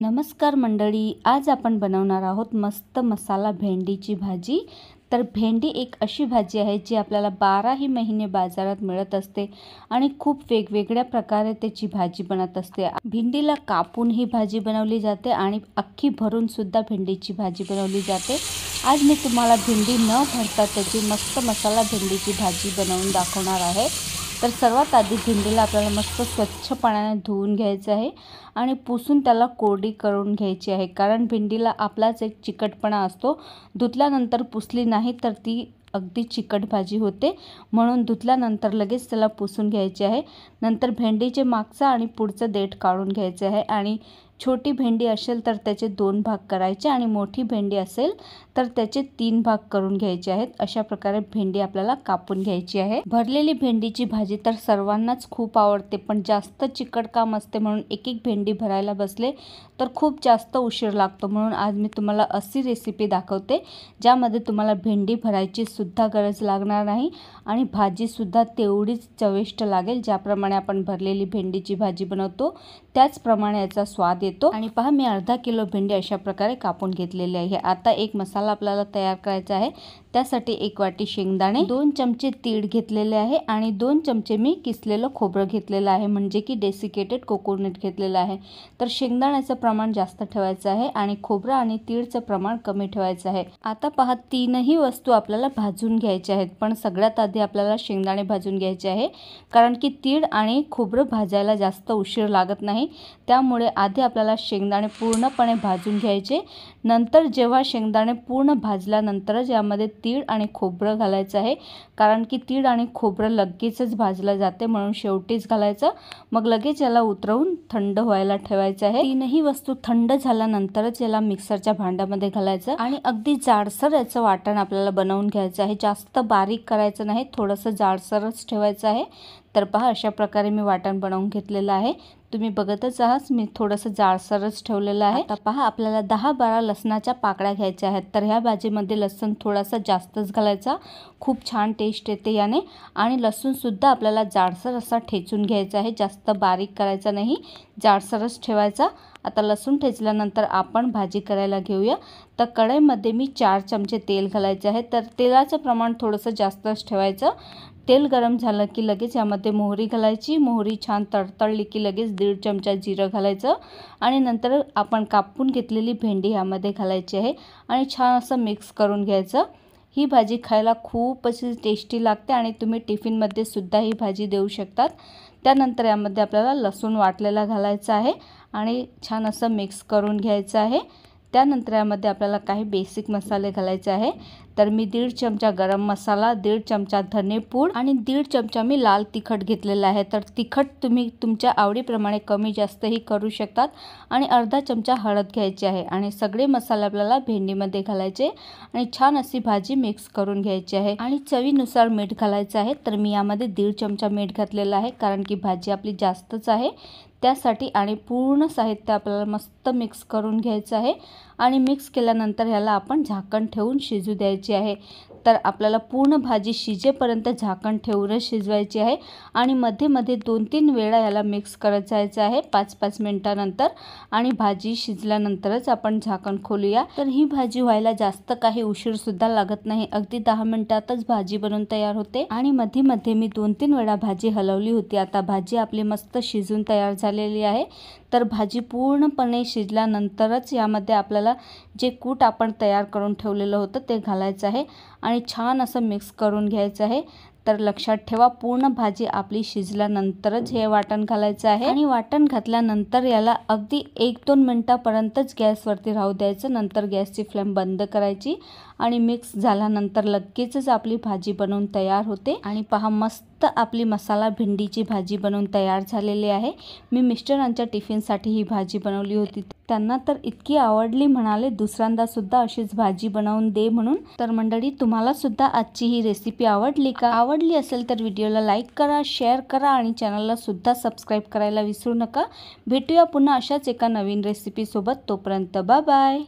नमस्कार मंडळी, आज आपण बनवणार आहोत मस्त मसाला भेंडीची भाजी। तर भेंडी एक अशी भाजी आहे जी आपल्याला 12ही महिने बाजारात मिळत असते आणि खूप वेगवेगळ्या प्रकारे त्याची भाजी बनत असते। भेंडीला कापून ही भाजी बनवली जाते आणि अख्खी भरून सुद्धा भेंडीची भाजी बनवली जाते। आज मी तुम्हाला भेंडी न भरता त्याची मस्त मसाला भेंडीची भाजी बनवून दाखवणार आहे। तर सर्वात आधी भेंडीला आपल्याला मस्त स्वच्छ पाण्याने धुवून घ्यायचं आहे आणि पुसून त्याला कोरडी करून घ्यायची आहे, कारण भेंडीला आपलाच एक चिकटपणा असतो। धुतल्यानंतर पुसली नाही तर ती अगदी चिकट भाजी होते, म्हणून धुतल्यानंतर लगेच त्याला पुसून घ्यायचे आहे। नंतर भेंडीचे मागचा आणि पुढचं देठ काढून घ्यायचे आहे आणि छोटी भेंडी असेल तर त्याचे 2 भाग करायचे आणि मोठी भेंडी असेल तर त्याचे 3 भाग करून घ्यायचे आहेत। अशा प्रकारे भेंडी आपल्याला कापून घ्यायची आहे। भरलेली भेंडीची भाजी तर सर्वांनाच खूप आवडते, पण जास्त चिकट काम असते म्हणून एक एक भेंडी भरायला बसले तर खूप जास्त उशीर लागतो। म्हणून आज मी तुम्हाला अशी रेसिपी दाखवते ज्यामध्ये तुम्हाला भेंडी भरायची सुद्धा गरज लागणार नाही आणि भाजी सुद्धा तेवढीच चविष्ट लागेल। ज्याप्रमाणे आपण भरलेली भेंडीची भाजी बनवतो त्याचप्रमाणे याचा स्वाद येतो। आणि पहा, मी अर्धा किलो भेंडी अशा प्रकारे कापून घेतलेली आहे। आता एक मसाला आपल्याला तयार करायचा आहे। त्यासाठी 1 वाटी शेंगदाणे, 2 चमचे तीळ घेतलेले आहे आणि 2 चमचे मी किसलेलं खोबरं घेतलेलं आहे, म्हणजे की डेसिकेटेड कोकोनट घेतलेलं आहे। तर शेंगदाण्याचं प्रमाण जास्त ठेवायचं आहे आणि खोबरं आणि तीळचं प्रमाण कमी ठेवायचं आहे। आता पहा, तीनही वस्तू आपल्याला भाजून घ्यायच्या आहेत, पण सगळ्यात आधी आपल्याला शेंगदाणे भाजून घ्यायचे आहे, कारण की तीळ आणि खोबरं भाजायला जास्त उशीर लागत नाही। त्यामुळे आधी आपल्याला शेंगदाणे पूर्णपणे भाजून घ्यायचे। नंतर जेव्हा शेंगदाणे पूर्ण भाजल्यानंतरच यामध्ये तीळ आणि खोबरं घालायचं आहे, कारण की तीळ आणि खोबरं लगेचच भाजलं जाते, म्हणून शेवटीच घालायचं। मग लगेच याला उतरवून थंड व्हायला ठेवायचं आहे। तीनही वस्तू थंड झाल्यानंतरच याला मिक्सरच्या भांड्यामध्ये घालायचं आणि अगदी जाडसर याचं वाटण आपल्याला बनवून घ्यायचं आहे। जास्त बारीक करायचं नाही, थोडंसं जाडसरच ठेवायचं आहे। तर पहा, अशा प्रकारे मी वाटण बनवून घेतलेलं आहे। तुम्ही बघतच आहात, मी थोडंसं जाडसरच ठेवलेलं आहे। आता पहा, आपल्याला 10-12 लसणाच्या पाकळ्या घ्यायच्या आहेत। तर ह्या भाजीमध्ये लसूण थोडासा जास्तच घालायचा, खूप छान टेस्ट येते याने। आणि लसूण सुद्धा आपल्याला जाडसर असा ठेचून घ्यायचा आहे, जास्त बारीक करायचा नाही, जाडसरच ठेवायचा। आता लसूण ठेचल्यानंतर आपण भाजी करायला घेऊया। तर कढईमध्ये मी 4 चमचे तेल घालायचे आहे। तर तेलाचं प्रमाण थोडंसं जास्तच ठेवायचं। तेल गरम झालं की लगेच यामध्ये मोहरी घालायची। मोहरी छान तडतडली की लगेच 1.5 चमचा जिरं घालायचं आणि नंतर आपण कापून घेतलेली भेंडी यामध्ये घालायची आहे आणि छान असं मिक्स करून घ्यायचं। ही भाजी खायला खूप अशी टेस्टी लागते आणि तुम्ही टिफिनमध्ये सुद्धा ही भाजी देऊ शकतात। त्यानंतर यामध्ये आपल्याला लसूण वाटलेला घालायचा आहे आणि छान असं मिक्स करून घ्यायचं आहे। त्यानंतर यामध्ये आपल्याला काही बेसिक मसाले घालायचे आहे। तर मी 1.5 चमचा गरम मसाला, 1.5 चमचा धनेपूड आणि 1.5 चमचा मी लाल तिखट घेतलेला आहे। तर तिखट तुम्ही तुमच्या आवडीप्रमाणे कमी जास्तही करू शकतात। आणि अर्धा चमचा हळद घ्यायची आहे आणि सगळे मसाले आपल्याला भेंडीमध्ये घालायचे आणि छान अशी भाजी मिक्स करून घ्यायची आहे। आणि चवीनुसार मीठ घालायचं आहे। तर मी यामध्ये 1.5 चमचा मीठ घातलेलं आहे, कारण की भाजी आपली जास्तच आहे त्यासाठी। आणि पूर्ण साहित्य आपल्याला मस्त मिक्स करून घ्यायचं आहे आणि मिक्स केल्यानंतर ह्याला आपण झाकण ठेवून शिजू द्यायची आहे। तर आपल्याला पूर्ण भाजी शिजेपर्यंत झाकण ठेवूनच शिजवायची आहे आणि मध्ये मध्ये 2-3 वेळा याला मिक्स करत जायचं आहे 5-5 मिनिटानंतर। आणि भाजी शिजल्यानंतरच आपण झाकण खोलूया। तर ही भाजी व्हायला जास्त काही उशीर सुद्धा लागत नाही, अगदी 10 मिनिटातच भाजी बनवून तयार होते। आणि मध्ये मध्ये मी 2-3 वेळा भाजी हलवली होती। आता भाजी आपली मस्त शिजून तयार झालेली आहे। तर भाजी पूर्णपणे शिजल्यानंतरच यामध्ये आपल्याला जे कूट आपण तयार करून ठेवलेलं होतं ते घालायचं आहे आणि छान असं मिक्स करून घ्यायचं आहे। तर लक्षात ठेवा, पूर्ण भाजी आपली शिजल्यानंतरच हे वाटण घालायचं आहे आणि वाटण घातल्यानंतर याला अगदी 1-2 मिनिटापर्यंतच गॅसवरती राहू द्यायचं। नंतर गॅसची फ्लेम बंद करायची आणि मिक्स झाल्यानंतर लगेचच आपली भाजी बनवून तयार होते। आणि पहा, मस्त आपली मसाला भेंडीची भाजी बनवून तयार झालेली आहे। मी मिस्टरांच्या टिफिनसाठी ही भाजी बनवली होती, त्यांना तर इतकी आवडली, म्हणाले दुसऱ्यांदा सुद्धा अशीच भाजी बनवून दे म्हणून। तर मंडळी, तुम्हाला सुद्धा आजची ही रेसिपी आवडली का? आवडली असेल तर व्हिडिओला लाईक करा, शेअर करा आणि चॅनलला सुद्धा सबस्क्राईब करायला विसरू नका। भेटूया पुन्हा अशाच एका नवीन रेसिपी सोबत। तोपर्यंत बाय बाय।